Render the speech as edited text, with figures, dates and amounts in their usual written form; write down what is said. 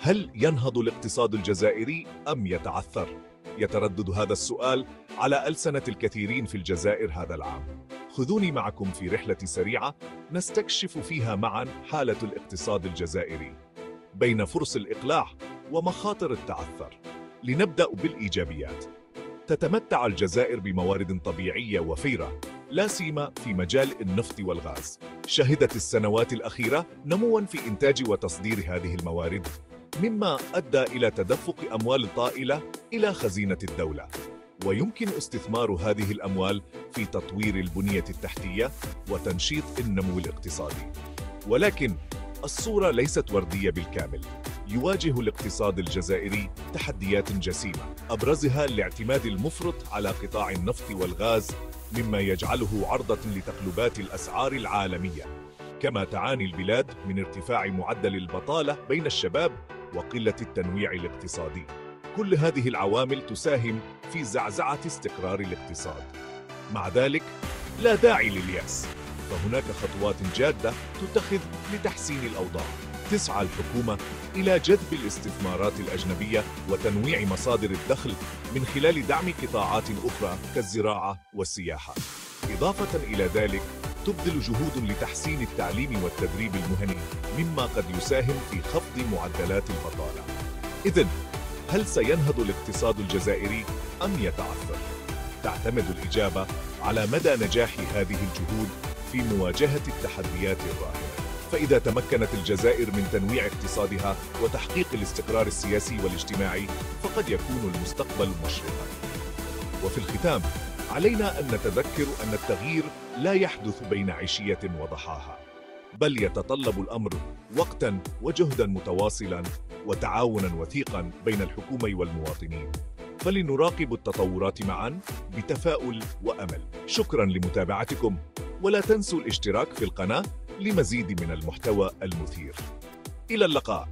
هل ينهض الاقتصاد الجزائري أم يتعثر؟ يتردد هذا السؤال على ألسنة الكثيرين في الجزائر هذا العام. خذوني معكم في رحلة سريعة نستكشف فيها معا حالة الاقتصاد الجزائري بين فرص الإقلاع ومخاطر التعثر. لنبدأ بالإيجابيات. تتمتع الجزائر بموارد طبيعية وفيرة، لا سيما في مجال النفط والغاز. شهدت السنوات الأخيرة نمواً في إنتاج وتصدير هذه الموارد، مما أدى إلى تدفق أموال طائلة إلى خزينة الدولة، ويمكن استثمار هذه الأموال في تطوير البنية التحتية وتنشيط النمو الاقتصادي. ولكن الصورة ليست وردية بالكامل. يواجه الاقتصاد الجزائري تحديات جسيمة، أبرزها الاعتماد المفرط على قطاع النفط والغاز، مما يجعله عرضة لتقلبات الأسعار العالمية. كما تعاني البلاد من ارتفاع معدل البطالة بين الشباب وقلة التنويع الاقتصادي. كل هذه العوامل تساهم في زعزعة استقرار الاقتصاد. مع ذلك، لا داعي لليأس، فهناك خطوات جادة تتخذ لتحسين الأوضاع. تسعى الحكومة إلى جذب الاستثمارات الأجنبية وتنويع مصادر الدخل من خلال دعم قطاعات أخرى كالزراعة والسياحة. إضافة إلى ذلك، تبذل جهود لتحسين التعليم والتدريب المهني، مما قد يساهم في خفض معدلات البطالة. إذن، هل سينهض الاقتصاد الجزائري أم يتعثر؟ تعتمد الإجابة على مدى نجاح هذه الجهود في مواجهة التحديات الراهنة. فإذا تمكنت الجزائر من تنويع اقتصادها وتحقيق الاستقرار السياسي والاجتماعي، فقد يكون المستقبل مشرقاً. وفي الختام، علينا أن نتذكر أن التغيير لا يحدث بين عشية وضحاها، بل يتطلب الأمر وقتاً وجهداً متواصلاً وتعاوناً وثيقاً بين الحكومة والمواطنين. فلنراقب التطورات معاً بتفاؤل وأمل. شكراً لمتابعتكم، ولا تنسوا الاشتراك في القناة لمزيد من المحتوى المثير. إلى اللقاء.